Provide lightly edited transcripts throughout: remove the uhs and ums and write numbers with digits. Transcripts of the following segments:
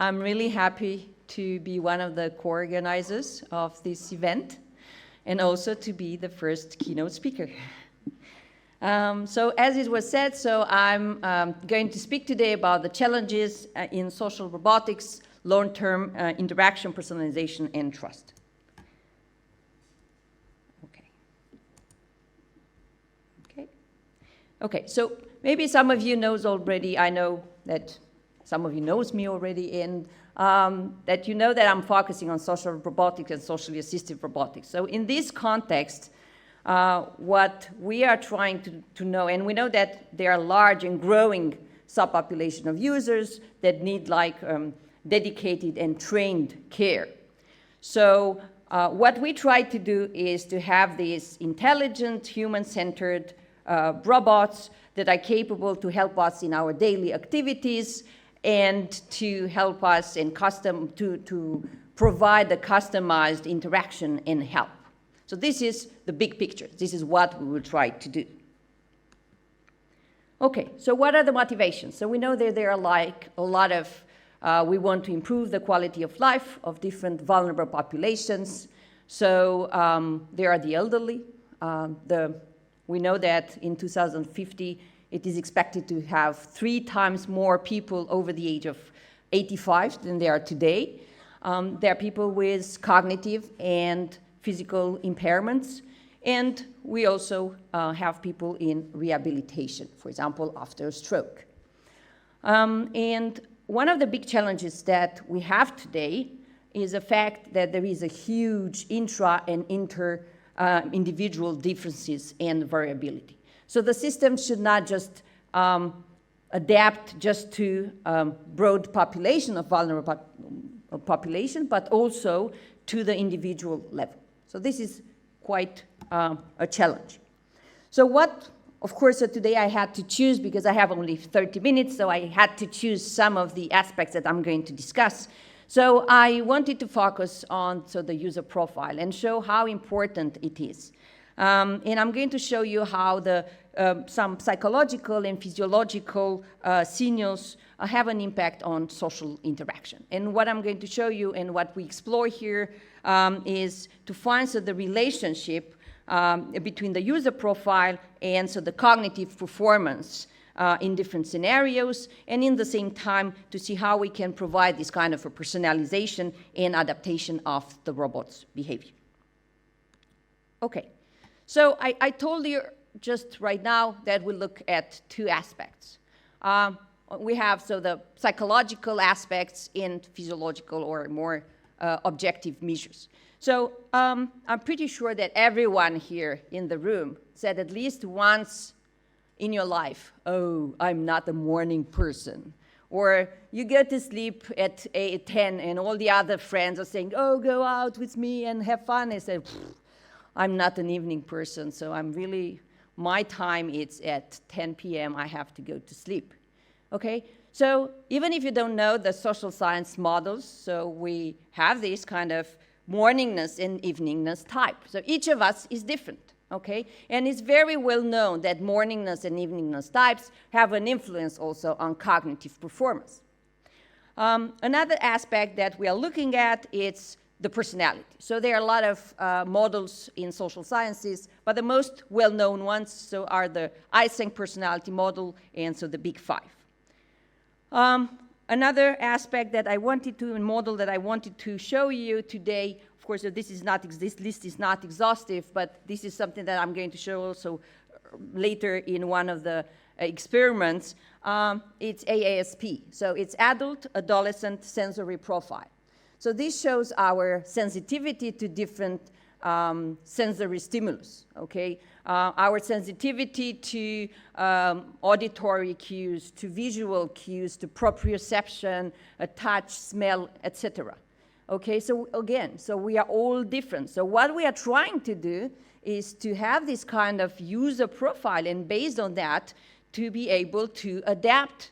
I'm really happy to be one of the co-organizers of this event and also to be the first keynote speaker. So as it was said, so I'm going to speak today about the challenges in social robotics, long-term interaction, personalization, and trust. Okay, so maybe some of you knows already, I know that some of you knows me already, and that you know that I'm focusing on social robotics and socially assistive robotics. So in this context, what we are trying to know, and we know that there are large and growing subpopulation of users that need like dedicated and trained care. So what we try to do is to have these intelligent, human-centered robots that are capable to help us in our daily activities and to help us in to provide the customized interaction and help. So this is the big picture. This is what we will try to do. Okay, so what are the motivations? So we know that there are like a lot of, we want to improve the quality of life of different vulnerable populations. So there are the elderly. We know that in 2050, it is expected to have 3 times more people over the age of 85 than there are today. There are people with cognitive and physical impairments, and we also have people in rehabilitation, for example, after a stroke. And one of the big challenges that we have today is the fact that there is a huge intra and inter-individual differences and variability. So the system should not just adapt just to broad population of vulnerable population, but also to the individual level. So this is quite a challenge. So what, of course, today I had to choose, because I have only 30 minutes, so I had to choose some of the aspects that I'm going to discuss. So I wanted to focus on the user profile and show how important it is. And I'm going to show you how some psychological and physiological signals have an impact on social interaction. And what I'm going to show you and what we explore here is to find the relationship between the user profile and the cognitive performance in different scenarios, and in the same time to see how we can provide this kind of a personalization and adaptation of the robot's behavior. Okay, so I told you just right now that we look at 2 aspects. We have the psychological aspects and physiological or more objective measures. So I'm pretty sure that everyone here in the room said at least once in your life, oh, I'm not a morning person. Or you go to sleep at 10 and all the other friends are saying, oh, go out with me and have fun. I say, I'm not an evening person, so my time is at 10 p.m. I have to go to sleep. Okay, so even if you don't know the social science models, so we have this kind of morningness and eveningness type. So each of us is different. Okay, and it's very well known that morningness and eveningness types have an influence also on cognitive performance. Another aspect that we are looking at is the personality. So there are a lot of models in social sciences, but the most well-known ones are the Eysenck personality model and the Big 5. Another aspect that I wanted to show you today. Of course, this list is not exhaustive, but this is something that I'm going to show also later in one of the experiments. It's AASP, so it's Adult Adolescent Sensory Profile. So this shows our sensitivity to different sensory stimulus, okay? Our sensitivity to auditory cues, to visual cues, to proprioception, touch, smell, etc. Okay, so again, we are all different. So what we are trying to do is to have this kind of user profile, and based on that, to be able to adapt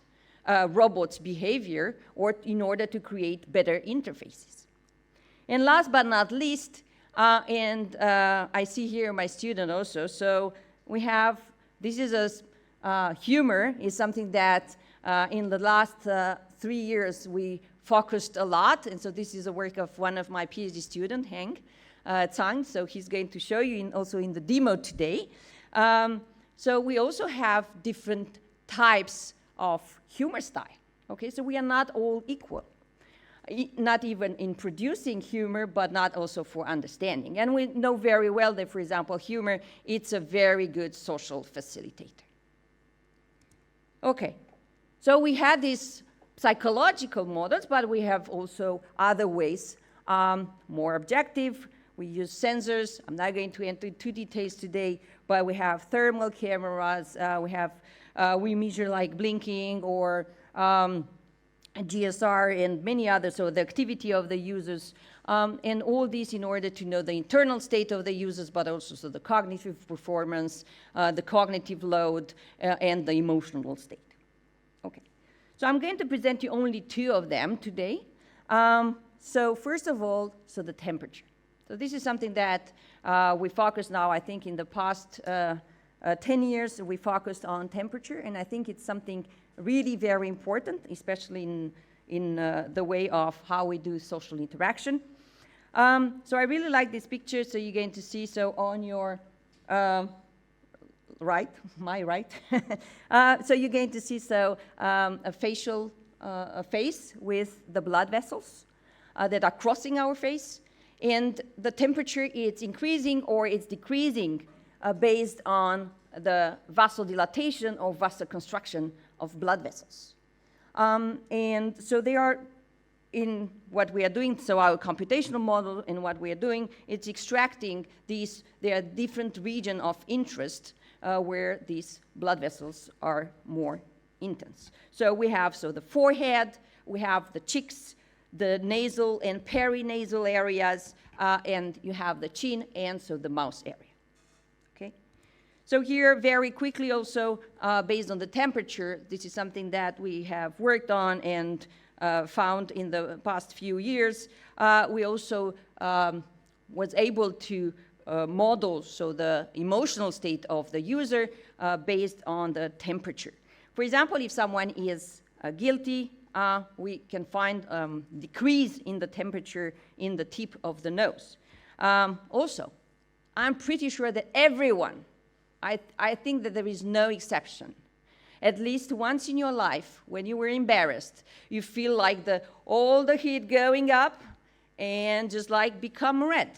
robots' behavior in order to create better interfaces. And last but not least, I see here my student also, so we have, humor is something that in the last 3 years we focused a lot, and so this is a work of one of my PhD students, Heng Zhang, so he's going to show you also in the demo today. So we also have different types of humor style, okay? So we are not all equal, not even in producing humor, but not also for understanding. And we know very well that, for example, humor, it's a very good social facilitator. Okay, so we had these psychological models, but we have also other ways, more objective. We use sensors. I'm not going to enter into details today, but we have thermal cameras. We measure like blinking or GSR and many others, so the activity of the users, and all these in order to know the internal state of the users, but also so the cognitive performance, the cognitive load, and the emotional state. Okay, so I'm going to present you only two of them today. So first of all, so the temperature. So this is something that we focus now, I think in the past 10 years, we focused on temperature, and I think it's something really very important, especially in the way of how we do social interaction. So I really like this picture, so you're going to see, so on your right, my right, so you're going to see, so a facial face with the blood vessels that are crossing our face, and the temperature is increasing or it's decreasing based on the vasodilatation or vasoconstriction of blood vessels. And so they are in what we are doing, so our computational model and what we are doing, it's extracting these, there are different regions of interest where these blood vessels are more intense. So we have, so the forehead, we have the cheeks, the nasal and perinasal areas, and you have the chin and so the mouth area. Okay? So here, very quickly also, based on the temperature, this is something that we have worked on and found in the past few years. We also was able to model so the emotional state of the user based on the temperature. For example, if someone is guilty, we can find decrease in the temperature in the tip of the nose. Also, I'm pretty sure that everyone, I think that there is no exception. At least once in your life, when you were embarrassed, you feel like all the heat going up and just like become red,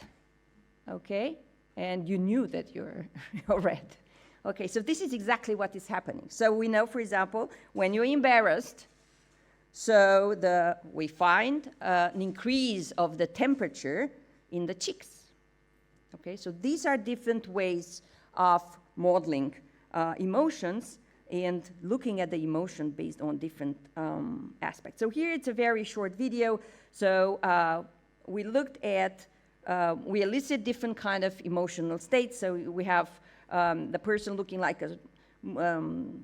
okay? And you knew that you're red. Okay, so this is exactly what is happening. So we know, for example, when you're embarrassed, so we find an increase of the temperature in the cheeks. Okay, so these are different ways of modeling emotions and looking at the emotion based on different aspects. So here it's a very short video. So we looked at, we elicit different kind of emotional states. So we have the person looking like a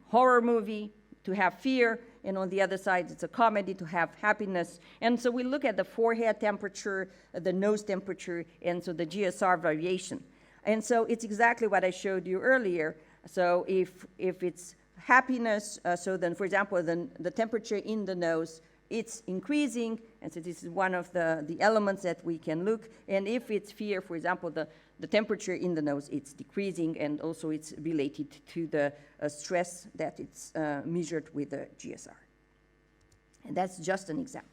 horror movie to have fear, and on the other side, it's a comedy to have happiness. And so we look at the forehead temperature, the nose temperature, and so the GSR variation. And so it's exactly what I showed you earlier. So if it's happiness, so then, for example, the temperature in the nose, it's increasing, and so this is one of the elements that we can look. And if it's fear, for example, the temperature in the nose, it's decreasing, and also it's related to the stress that it's measured with the GSR. And that's just an example.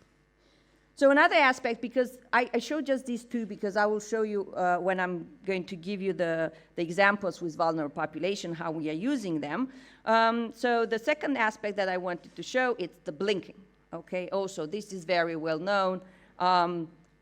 So another aspect, because I showed just these two, because I will show you when I'm going to give you the examples with vulnerable population, how we are using them. So the second aspect that I wanted to show, it's the blinking. Okay, also this is very well known.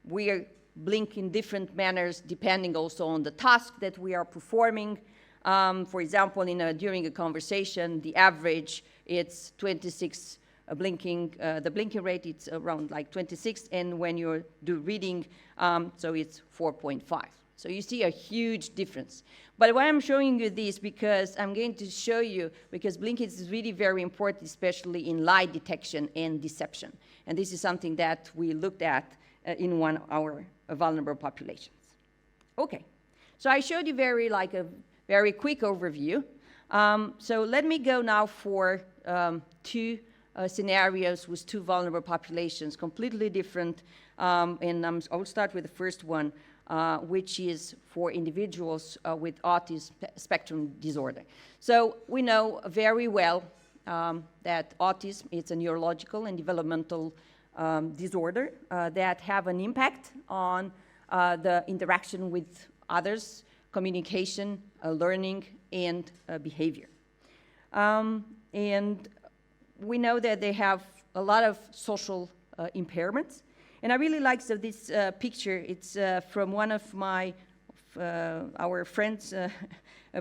We are blink in different manners depending also on the task that we are performing. For example, during a conversation, the average, it's 26 blinking, the blinking rate, it's around like 26, and when you do reading, so it's 4.5. So you see a huge difference. But why I'm showing you this, because I'm going to show you, because blinking is really very important, especially in lie detection and deception. And this is something that we looked at in one of our vulnerable populations. Okay, so I showed you a very quick overview. So let me go now for two scenarios with two vulnerable populations, completely different. And I'll start with the first one, which is for individuals with autism spectrum disorder. So we know very well that autism is a neurological and developmental disorder that have an impact on the interaction with others, communication, learning, and behavior. And we know that they have a lot of social impairments. And I really like this picture. It's from one of our friends,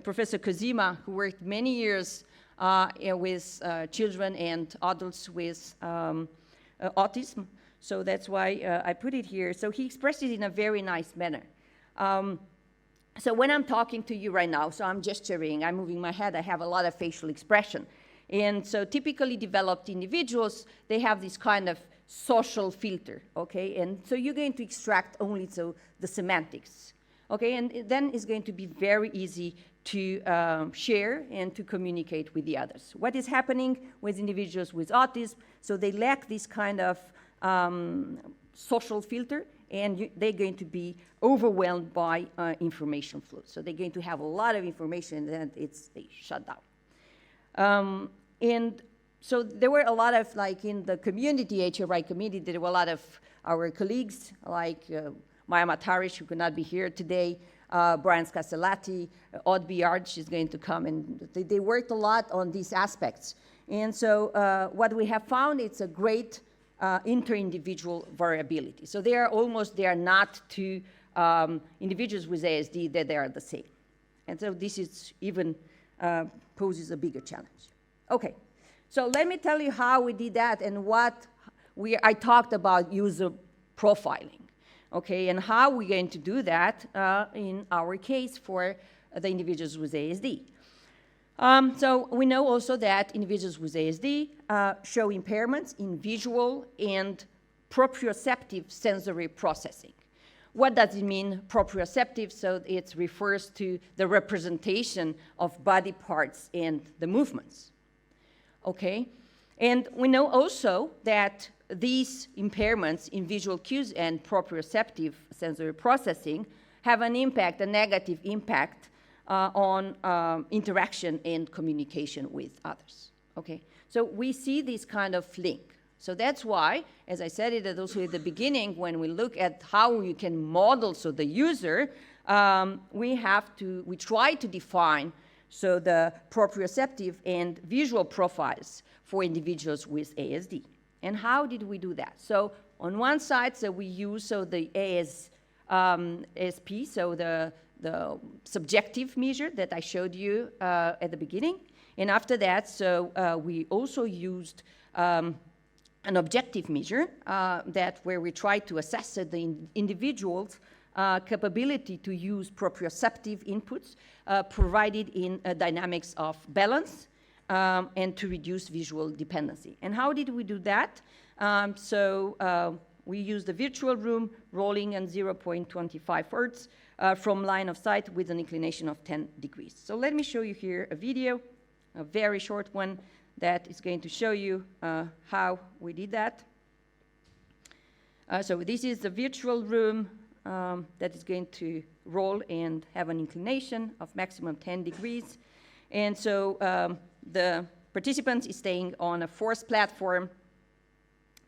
Professor Kozima, who worked many years with children and adults with autism. So that's why I put it here. So he expressed it in a very nice manner. So when I'm talking to you right now, so I'm gesturing, I'm moving my head, I have a lot of facial expression. And so typically developed individuals, they have this kind of social filter, okay? And so you're going to extract only the semantics, okay? And then it's going to be very easy to share and to communicate with the others. What is happening with individuals with autism? So they lack this kind of social filter, and they're going to be overwhelmed by information flow. So they're going to have a lot of information, and they shut down. And so there were a lot of, like in the community, HRI community, there were a lot of our colleagues, like Maya Matarish, who could not be here today, Brian Scastellati, Odd Biard, she's going to come, and they worked a lot on these aspects. And so what we have found, it's a great inter-individual variability. So they are not two individuals with ASD that they are the same. And so this is even poses a bigger challenge. Okay, so let me tell you how we did that and what I talked about user profiling, okay, and how we're going to do that in our case for the individuals with ASD. So we know also that individuals with ASD show impairments in visual and proprioceptive sensory processing. What does it mean, proprioceptive? So it refers to the representation of body parts and the movements, okay? And we know also that these impairments in visual cues and proprioceptive sensory processing have an impact, a negative impact, on interaction and communication with others, okay? So we see this kind of link. So that's why, as I said it also at the beginning, when we look at how you can model the user, we try to define the proprioceptive and visual profiles for individuals with ASD. And how did we do that? So on one side, we use the ASP, so the subjective measure that I showed you at the beginning. And after that, we also used an objective measure where we try to assess the individual's capability to use proprioceptive inputs provided in dynamics of balance and to reduce visual dependency. And how did we do that? We used the virtual room rolling at 0.25 hertz from line of sight with an inclination of 10 degrees. So let me show you here a video, a very short one, that is going to show you how we did that. So this is the virtual room that is going to roll and have an inclination of maximum 10 degrees. And so the participant is staying on a forced platform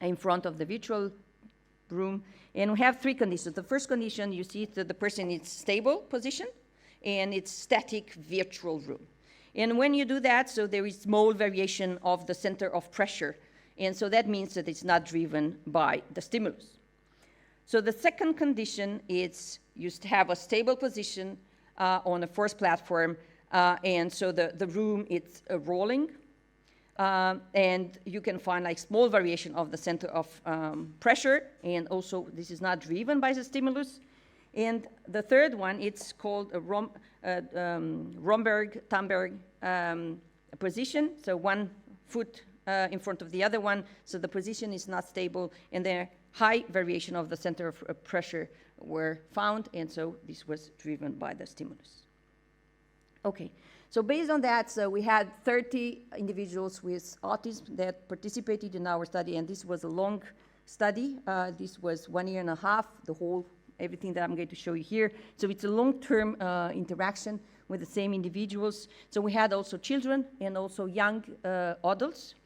in front of the virtual room. And we have three conditions. The first condition, you see that the person is stable position, and it's static virtual room. And when you do that, so there is small variation of the center of pressure. And so that means that it's not driven by the stimulus. So the second condition is you have a stable position on a forced platform, and so the room is rolling. And you can find like small variation of the center of pressure, and also this is not driven by the stimulus. And the third one, it's called a Romberg-Tamberg position, so one foot in front of the other one, so the position is not stable, and there high variation of the center of pressure were found, and so this was driven by the stimulus. Okay, So based on that, so we had 30 individuals with autism that participated in our study, and this was a long study. This was 1.5 years, everything that I'm going to show you here. So it's a long-term interaction with the same individuals. So we had also children and also young adults.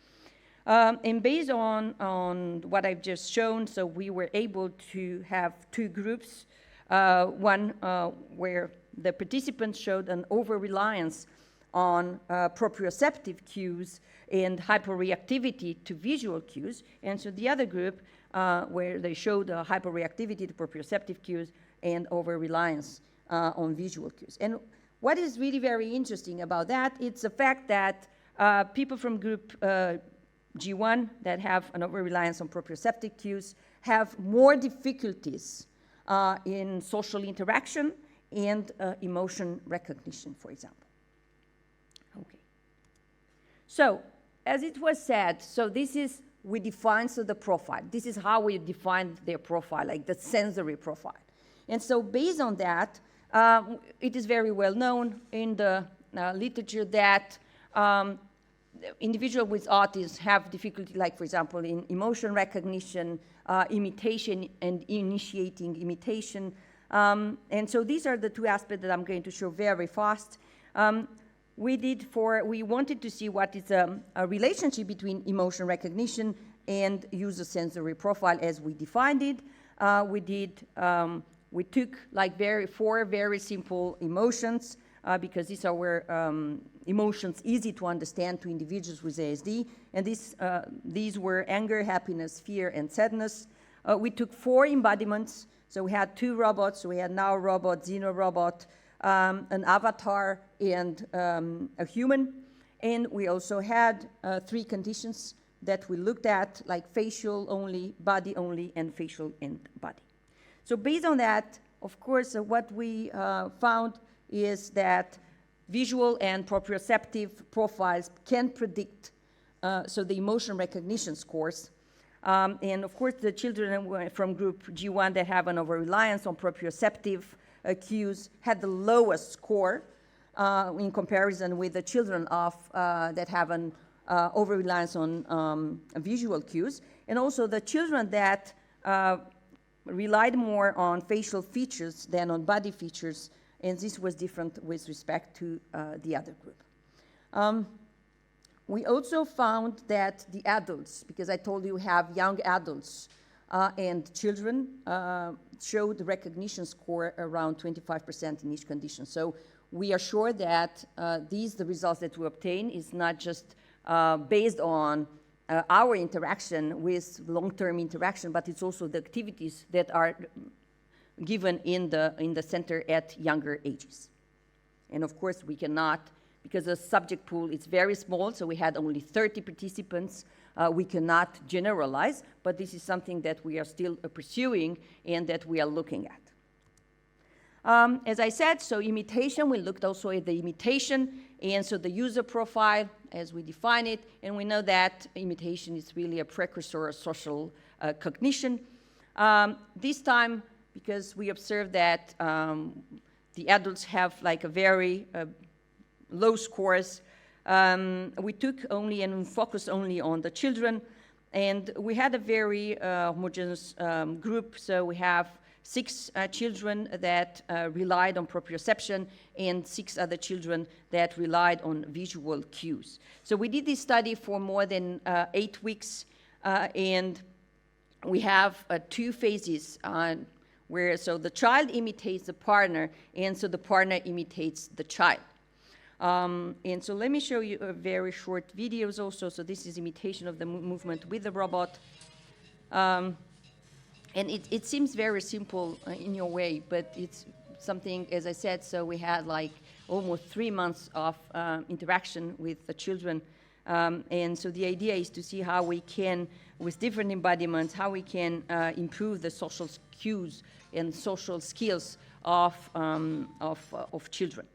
And based on what I've just shown, so we were able to have two groups. One where the participants showed an over-reliance on proprioceptive cues and hyperreactivity to visual cues. And so the other group where they showed hyperreactivity to proprioceptive cues and over-reliance on visual cues. And what is really very interesting about that, it's the fact that people from group G1 that have an over-reliance on proprioceptive cues have more difficulties in social interaction and emotion recognition, for example. Okay. So, as it was said, so this is, we define the profile. This is how we define their profile, like the sensory profile. And so based on that, it is very well known in the literature that individuals with autism have difficulty, like, for example, in emotion recognition, imitation, and initiating imitation. And so these are the two aspects that I'm going to show very fast. We wanted to see what is a relationship between emotion recognition and user sensory profile as we defined it. We took like four very simple emotions because these are emotions easy to understand to individuals with ASD. And these were anger, happiness, fear, and sadness. We took 4 embodiments. So we had 2 robots. So we had now robot, xenorobot, an avatar, and a human. And we also had 3 conditions that we looked at, like facial only, body only, and facial and body. So based on that, of course, what we found is that visual and proprioceptive profiles can predict the emotion recognition scores. And of course, the children from group G1 that have an over-reliance on proprioceptive cues had the lowest score in comparison with the children that have an over-reliance on visual cues. And also the children that relied more on facial features than on body features, and this was different with respect to the other group. We also found that the adults, because I told you we have young adults and children, showed the recognition score around 25% in each condition. So we are sure that the results that we obtain is not just based on our interaction with long-term interaction, but it's also the activities that are given in the center at younger ages. And of course, we cannot, because the subject pool is very small, so we had only 30 participants, we cannot generalize, but this is something that we are still pursuing and that we are looking at. As I said, so imitation, we looked also at the imitation, and so the user profile as we define it, and we know that imitation is really a precursor of social cognition. This time, because we observed that the adults have like a very low scores, we took only and focused only on the children, and we had a very homogeneous group, so we have 6 children that relied on proprioception and 6 other children that relied on visual cues. So we did this study for more than 8 weeks, and we have 2 phases where so the child imitates the partner, and so the partner imitates the child. And so let me show you a very short videos also. So this is imitation of the movement with the robot. And it seems very simple in your way, but it's something, as I said, so we had like almost 3 months of interaction with the children. And so the idea is to see how we can, with different embodiments, how we can improve the social cues and social skills of children.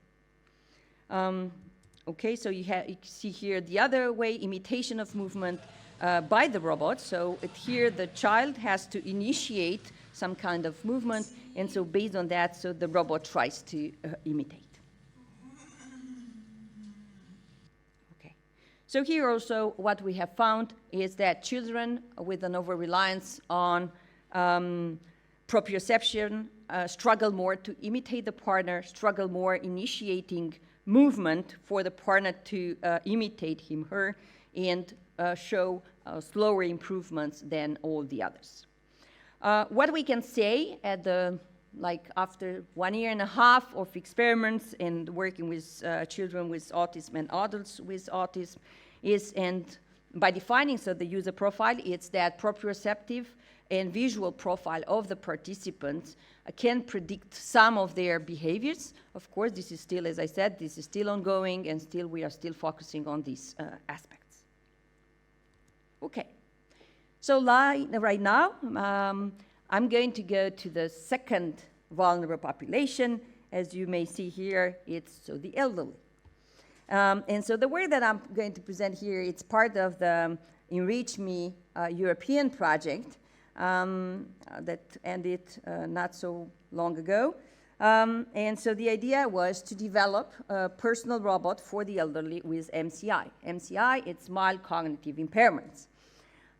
Okay, so you see here the other way, imitation of movement by the robot. So here the child has to initiate some kind of movement, and so based on that, so the robot tries to imitate. So here also what we have found is that children with an over-reliance on proprioception struggle more to imitate the partner, struggle more initiating movement for the partner to imitate him, her, and show slower improvements than all the others. What we can say at after 1.5 years of experiments and working with children with autism and adults with autism is, and by defining the user profile, it's that proprioceptive and visual profile of the participants can predict some of their behaviors. Of course, this is still, as I said, this is still ongoing, and still we are still focusing on these aspects. Okay, so right now, I'm going to go to the second vulnerable population. As you may see here, it's the elderly. And so the work that I'm going to present here, it's part of the Enrich Me European project that ended not so long ago. And so the idea was to develop a personal robot for the elderly with MCI. MCI, it's mild cognitive impairments.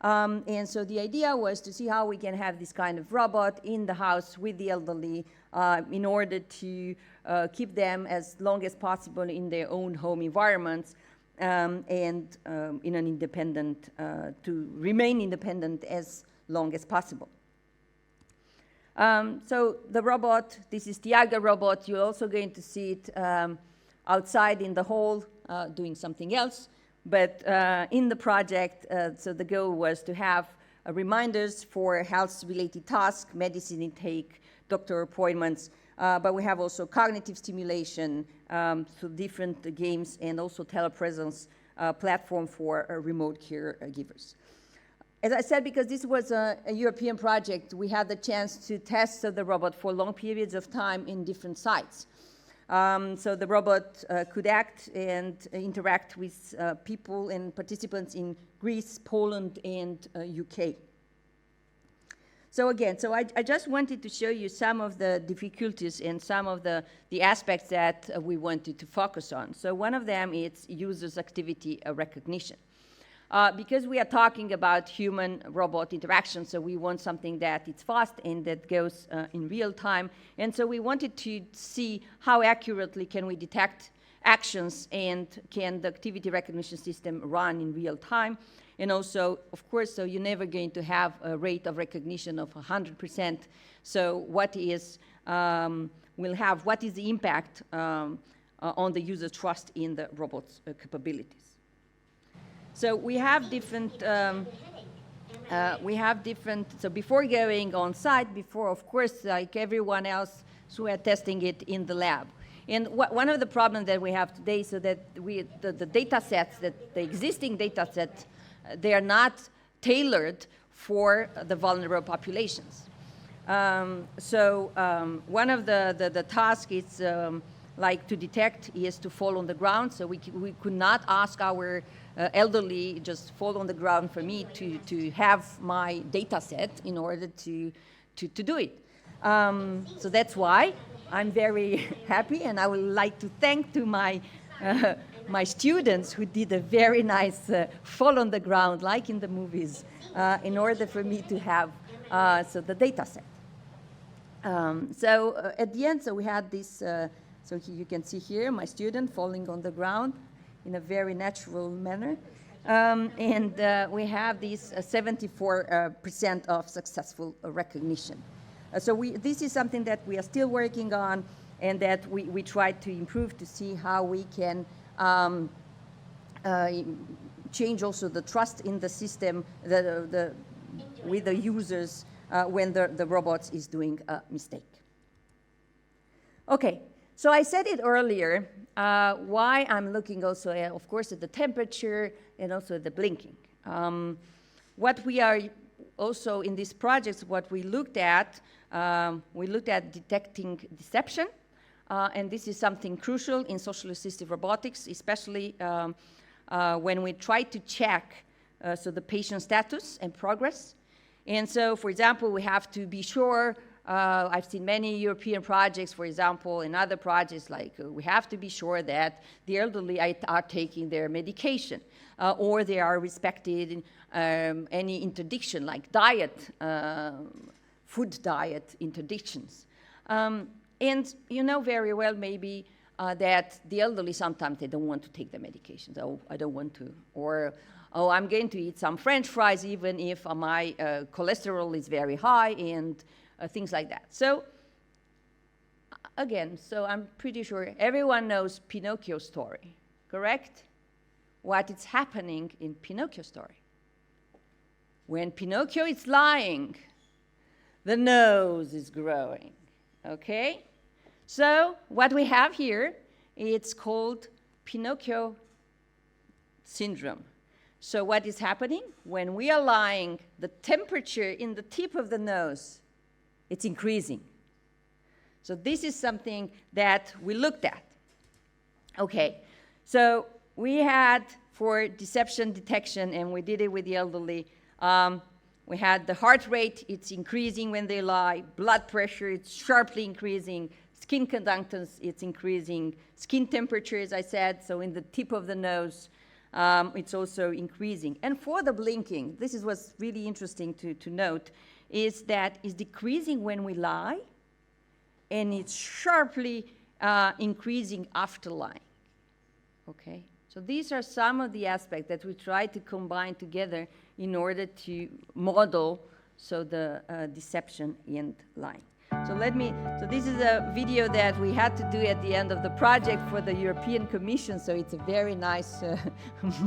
And so the idea was to see how we can have this kind of robot in the house with the elderly in order to keep them as long as possible in their own home environments and in an independent, to remain independent as long as possible. So the robot, this is the AGA robot. You're also going to see it outside in the hall doing something else. But in the project, so the goal was to have reminders for health-related tasks, medicine intake, doctor appointments, but we have also cognitive stimulation, so different games, and also telepresence platform for remote caregivers. As I said, because this was a European project, we had the chance to test the robot for long periods of time in different sites. So the robot could act and interact with people and participants in Greece, Poland, and UK. So again, I just wanted to show you some of the difficulties and some of the aspects that we wanted to focus on. So one of them is users' activity recognition. Because we are talking about human-robot interaction, so we want something that is fast and that goes in real time. And so we wanted to see how accurately can we detect actions and can the activity recognition system run in real time. And also, of course, so you're never going to have a rate of recognition of 100%. So what is, what is the impact on the user's trust in the robot's capabilities? So we have different, so before going on site, before, of course, like everyone else, so we are testing it in the lab. And one of the problems that we have today, so that the data sets, that the existing data sets, they are not tailored for the vulnerable populations. One of the tasks is like to detect is to fall on the ground. So we could not ask our elderly just fall on the ground for me to have my data set in order to do it. So that's why I'm very happy, and I would like to thank to my my students who did a very nice fall on the ground, like in the movies, in order for me to have the data set. At the end, so we had this, so you can see here my student falling on the ground in a very natural manner. We have this 74% of successful recognition. This is something that we are still working on, and that we try to improve to see how we can change also the trust in the system with the users when the robot is doing a mistake. Okay, so I said it earlier, why I'm looking also, of course, at the temperature and also at the blinking. What we are also in these projects, what we looked at detecting deception, and this is something crucial in social assistive robotics, especially when we try to check the patient status and progress. And so, for example, we have to be sure I've seen many European projects, for example, and other projects like we have to be sure that the elderly are taking their medication or they are respected any interdiction like diet, food diet interdictions. And you know very well maybe that the elderly sometimes they don't want to take the medications. Oh, I don't want to. Or, oh, I'm going to eat some French fries even if my cholesterol is very high and things like that. So again, so I'm pretty sure everyone knows Pinocchio's story, correct? What is happening in Pinocchio's story? When Pinocchio is lying, the nose is growing, okay? So what we have here, it's called Pinocchio syndrome. So what is happening? When we are lying, the temperature in the tip of the nose, it's increasing. So this is something that we looked at. Okay, so we had for deception detection, and we did it with the elderly, we had the heart rate, it's increasing when they lie, blood pressure, it's sharply increasing, skin conductance, it's increasing, skin temperature, as I said, so in the tip of the nose, it's also increasing. And for the blinking, this is what's really interesting to note, is that it's decreasing when we lie, and it's sharply increasing after lying, okay? So these are some of the aspects that we try to combine together in order to model so the deception and lying. So this is a video that we had to do at the end of the project for the European Commission, so it's a very nice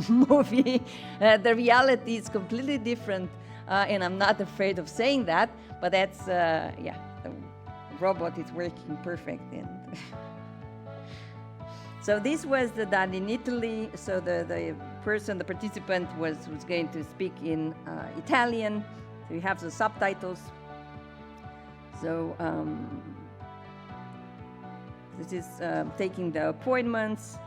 movie. The reality is completely different, and I'm not afraid of saying that, but that's, yeah, the robot is working perfect. And so this was done in Italy, so the participant was going to speak in Italian, so you have the subtitles. So this is taking the appointments,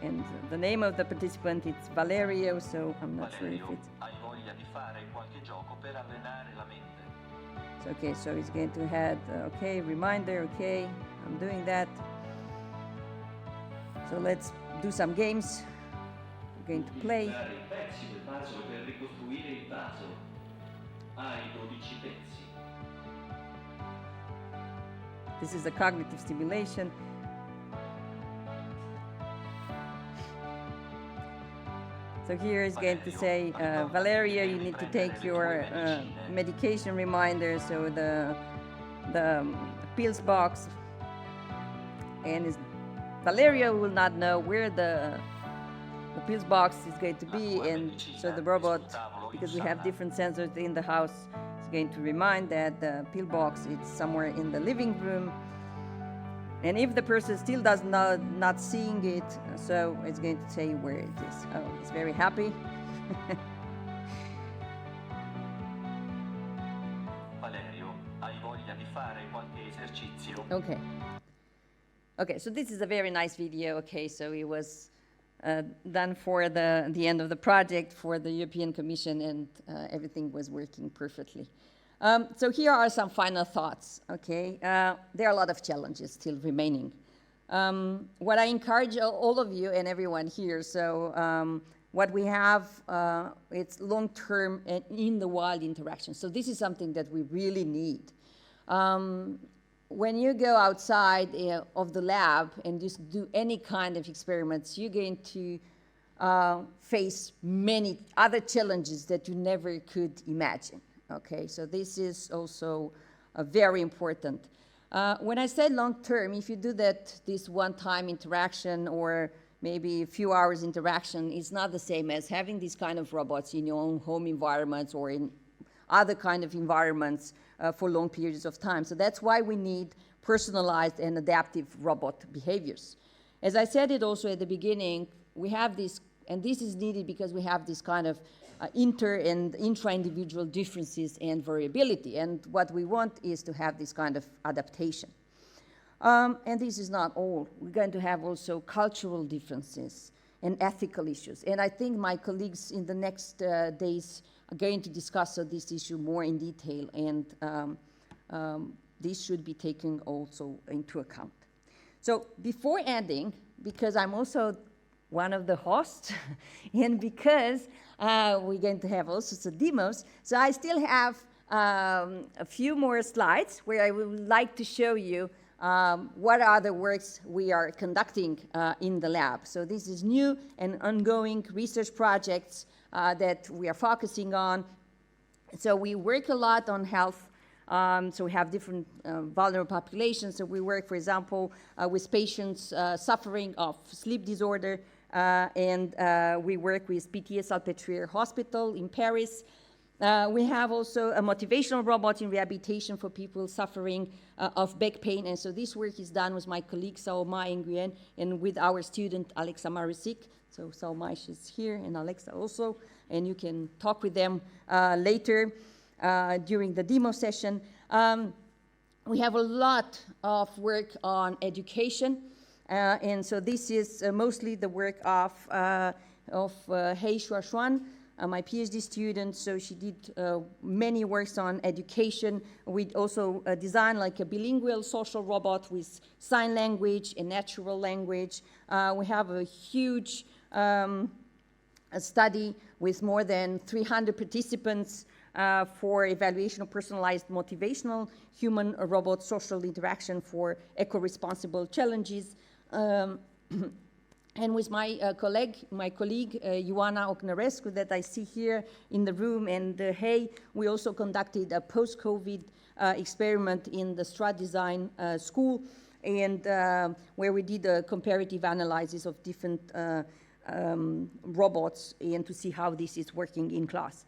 and the name of the participant is Valerio, so I'm not sure if it's... So, okay, so he's going to have, okay, reminder, okay, I'm doing that. So let's do some games. We're going to play. This is the cognitive stimulation. So here is going to say, Valeria, you need to take your medication reminder, so the pills box, and Valeria will not know where the pills box is going to be, and so the robot, because we have different sensors in the house, is going to remind that the pill box is somewhere in the living room. And if the person still does not seeing it, so it's going to say where it is. Oh, he's very happy. Valerio, hai voglia di fare qualche esercizio? Okay. Okay, so this is a very nice video. Okay, so it was done for the end of the project for the European Commission, and everything was working perfectly. So here are some final thoughts, okay? There are a lot of challenges still remaining. What I encourage all of you and everyone here, so what we have, it's long-term and in-the-wild interaction. So this is something that we really need. When you go outside of the lab and just do any kind of experiments, you're going to face many other challenges that you never could imagine. Okay, so this is also very important. When I say long-term, if you do this one-time interaction or maybe a few hours interaction, it's not the same as having these kind of robots in your own home environments or in other kind of environments for long periods of time. So that's why we need personalized and adaptive robot behaviors. As I said it also at the beginning, we have this, and this is needed because we have this kind of inter and intra-individual differences and variability. And what we want is to have this kind of adaptation. And this is not all. We're going to have also cultural differences and ethical issues. And I think my colleagues in the next days going to discuss this issue more in detail, and this should be taken also into account. So before ending, because I'm also one of the hosts, and because we're going to have also some demos, so I still have a few more slides where I would like to show you what are the works we are conducting in the lab. So this is new and ongoing research projects that we are focusing on. So we work a lot on health. So we have different vulnerable populations. So we work, for example, with patients suffering of sleep disorder, and we work with Pitié-Salpêtrière Hospital in Paris. We have also a motivational robot in rehabilitation for people suffering of back pain. And so this work is done with my colleague, Salma Nguyen, and with our student, Alexa Marisik. So Salma is here, and Alexa also, and you can talk with them later during the demo session. We have a lot of work on education, and so this is mostly the work of Hei Shuaxuan, my PhD student. So she did many works on education. We also designed like a bilingual social robot with sign language and natural language. We have a huge a study with more than 300 participants for evaluation of personalized motivational human-robot social interaction for eco-responsible challenges. And with my colleague, Ioana Ognarescu, that I see here in the room, and Hey, we also conducted a post-COVID experiment in the Strat Design School, and where we did a comparative analysis of different robots and to see how this is working in class.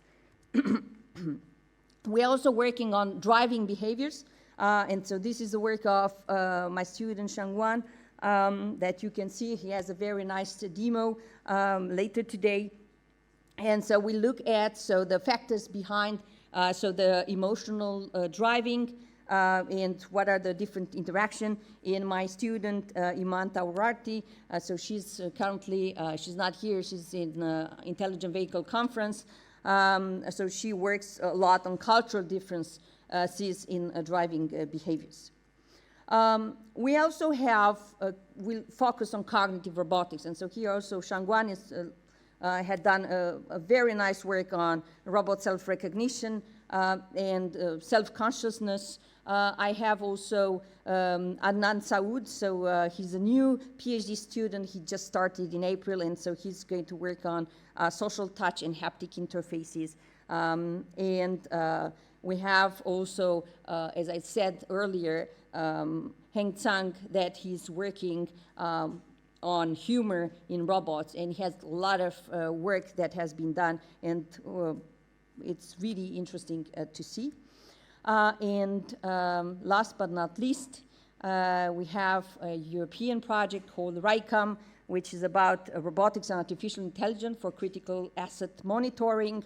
We're also working on driving behaviors, and so this is the work of my student Shangwan that you can see. He has a very nice demo later today. And so we look at the factors behind the emotional driving and what are the different interaction in my student Iman Taurati. So she's currently, she's not here, she's in Intelligent Vehicle Conference. So she works a lot on cultural differences in driving behaviors. We also have, we'll focus on cognitive robotics. And so here also Shangwan is, had done a very nice work on robot self-recognition and self-consciousness. I have also Adnan Saoud, so he's a new PhD student. He just started in April, and so he's going to work on social touch and haptic interfaces. We have also, as I said earlier, Heng Tsang, that he's working on humor in robots, and he has a lot of work that has been done, and it's really interesting to see. Last but not least, we have a European project called RICOM, which is about robotics and artificial intelligence for critical asset monitoring.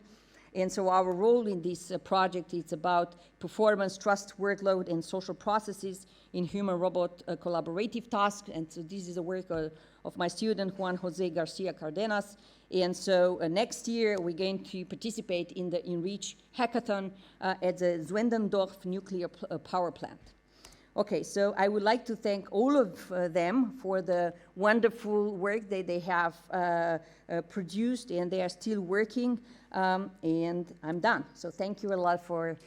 And so our role in this project is about performance, trust, workload, and social processes in human-robot collaborative tasks. And so this is a work of my student, Juan Jose Garcia Cardenas. And so next year, we're going to participate in the Enrich Hackathon at the Zwendendorf nuclear power plant. Okay, so I would like to thank all of them for the wonderful work that they have produced, and they are still working, and I'm done. So thank you a lot for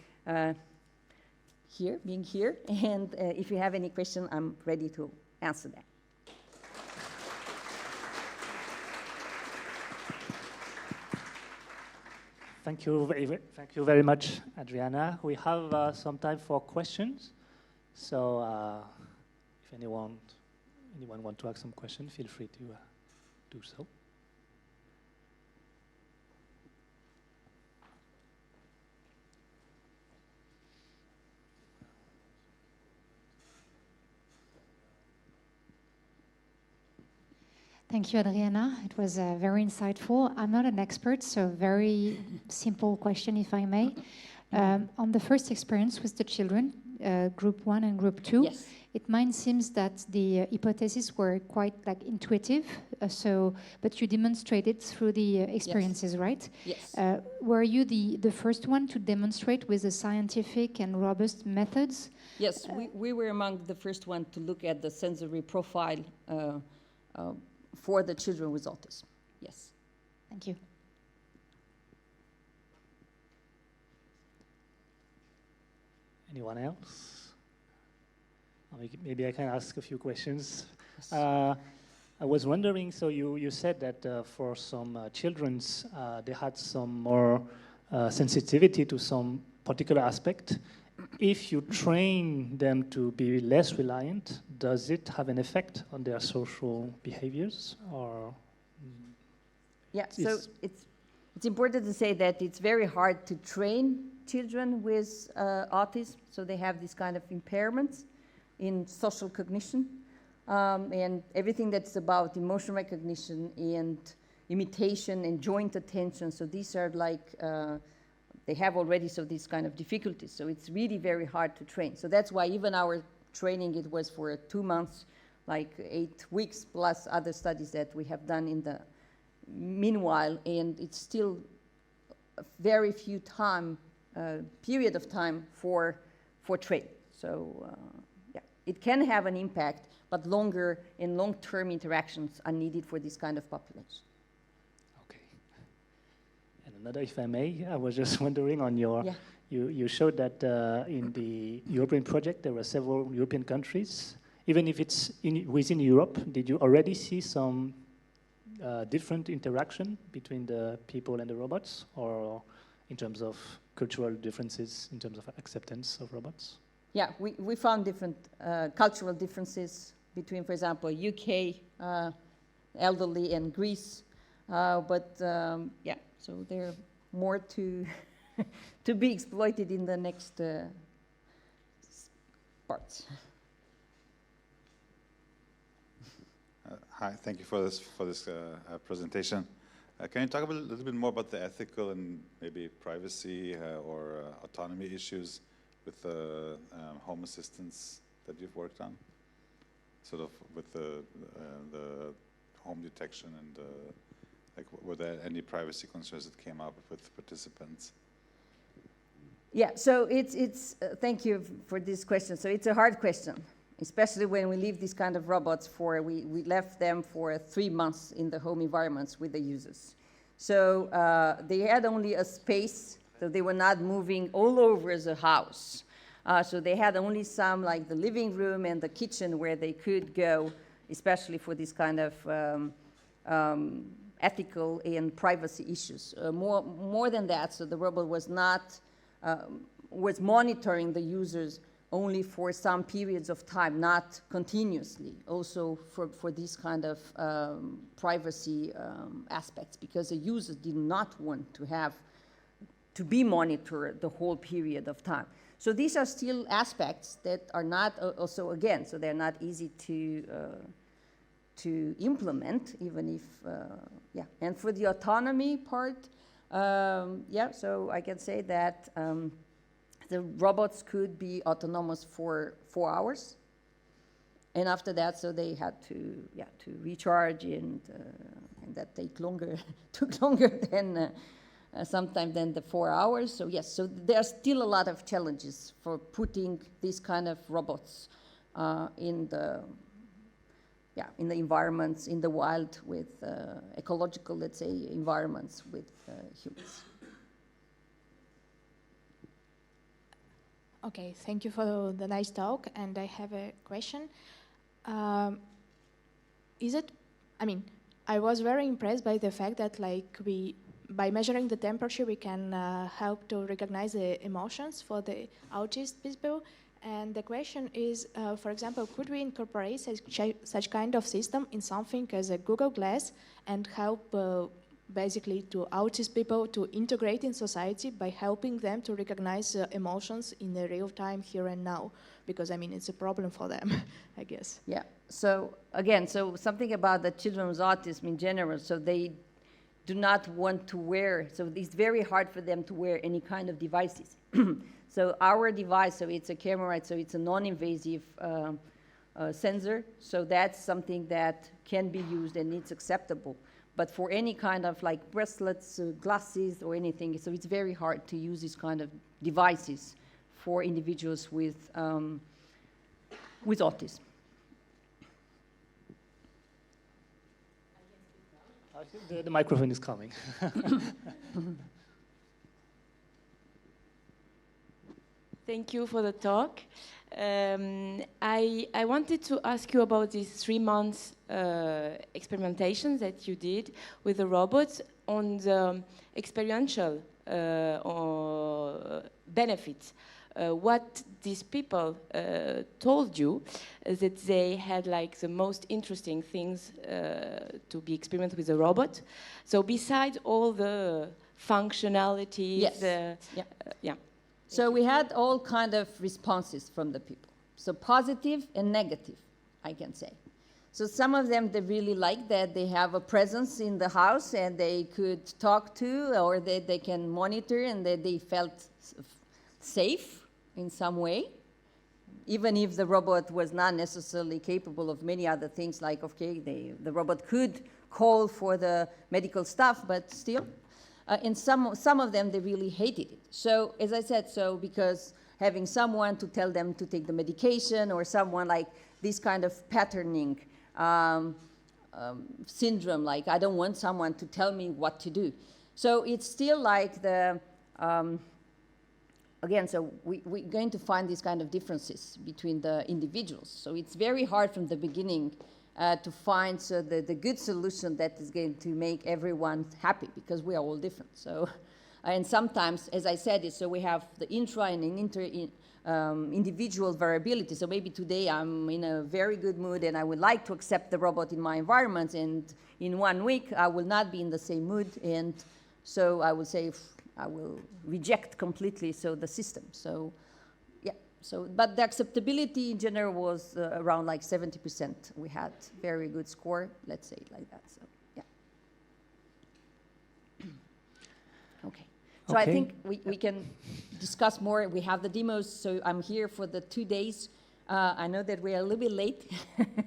being here, and if you have any question, I'm ready to answer that. Thank you very much, Adriana. We have some time for questions. So if anyone wants to ask some questions, feel free to do so. Thank you, Adriana. It was very insightful. I'm not an expert, so very simple question, if I may. On the first experience with the children, Group 1 and Group 2, yes. it might seem that the hypotheses were quite like intuitive. But you demonstrated through the experiences, right? Yes. Were you the first one to demonstrate with the scientific and robust methods? Yes, we were among the first one to look at the sensory profile for the children with autism. Yes. Thank you. Anyone else? Maybe I can ask a few questions. Yes. I was wondering, so you said that for some children, they had some more sensitivity to some particular aspect. If you train them to be less reliant, does it have an effect on their social behaviors? Or Yeah, so it's important to say that it's very hard to train children with autism, so they have this kind of impairments in social cognition, and everything that's about emotion recognition and imitation and joint attention. So these are like, they have already these kind of difficulties. So it's really very hard to train. So that's why even our training, it was for 2 months, like 8 weeks, plus other studies that we have done in the meanwhile, and it's still a very few period of time for training. So yeah, it can have an impact, but longer and long-term interactions are needed for this kind of population. okay. And another, if I may, I was just wondering on your, you showed that in the European project there were several European countries. Even if it's within Europe, did you already see some different interaction between the people and the robots, or in terms of cultural differences, in terms of acceptance of robots? Yeah, we found different cultural differences between, for example, UK, elderly, and Greece. Yeah, so they're more to to be exploited in the next parts. Hi, thank you for this presentation. Can you talk a little bit more about the ethical and maybe privacy or autonomy issues with the home assistants that you've worked on? Sort of with the home detection and like, were there any privacy concerns that came up with participants? Yeah, so it's thank you for this question. So it's a hard question, especially when we leave these kind of robots we left them for 3 months in the home environments with the users. So they had only a space, so they were not moving all over the house. So they had only some, like the living room and the kitchen, where they could go, especially for this kind of ethical and privacy issues. More than that, so the robot was not, was monitoring the users only for some periods of time, not continuously, also for these kind of privacy aspects, because the users did not want to be monitored the whole period of time. So these are still aspects that are not also, again, so they're not easy to implement, even if, yeah. And for the autonomy part, yeah, so I can say that the robots could be autonomous for 4 hours. And after that, so they had to recharge, and that took longer than sometimes than the 4 hours. So yes, so there are still a lot of challenges for putting these kind of robots in the environments, in the wild, with ecological, let's say, environments with humans. Okay, thank you for the nice talk, and I have a question. I was very impressed by the fact that by measuring the temperature, we can help to recognize the emotions for the autistic people. And the question is, for example, could we incorporate such kind of system in something as a Google Glass and help basically to autistic people to integrate in society by helping them to recognize emotions in the real time, here and now? Because, it's a problem for them, I guess. Yeah, so again, so something about the children with autism in general, so they do not want to wear, so it's very hard for them to wear any kind of devices. So our device, so it's a camera, so it's a non-invasive sensor. So that's something that can be used and it's acceptable. But for any kind of like bracelets, glasses, or anything, so it's very hard to use these kind of devices for individuals with autism. I think the microphone is coming. Thank you for the talk. I wanted to ask you about these 3 months experimentations that you did with the robots on the experiential benefits. What these people told you is that they had like the most interesting things to be experimented with the robot. So besides all the functionalities, Yes. yeah. So we had all kind of responses from the people. So positive and negative, I can say. So some of them, they really like that they have a presence in the house and they could talk to, or they can monitor, and that they felt safe in some way. Even if the robot was not necessarily capable of many other things, like, okay, the robot could call for the medical stuff, but still. And some of them, they really hated it. So, as I said, so because having someone to tell them to take the medication, or someone like this kind of patterning syndrome, like I don't want someone to tell me what to do. So it's still like the, again, so we're going to find these kind of differences between the individuals. So it's very hard from the beginning to find the good solution that is going to make everyone happy, because we are all different. So, and sometimes, as I said, so we have the intra and individual variability. So maybe today I'm in a very good mood and I would like to accept the robot in my environment, and in 1 week I will not be in the same mood, and so I will say I will reject completely the system. So. So, but the acceptability in general was around like 70%. We had very good score, let's say it like that. So, yeah. Okay. So I think we can discuss more. We have the demos, so I'm here for the 2 days. I know that we are a little bit late.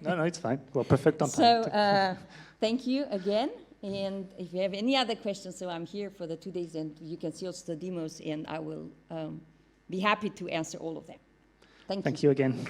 No, it's fine. We're perfect on time. So thank you again. And if you have any other questions, so I'm here for the 2 days, and you can see also the demos, and I will be happy to answer all of them. Thank you. Thank you again.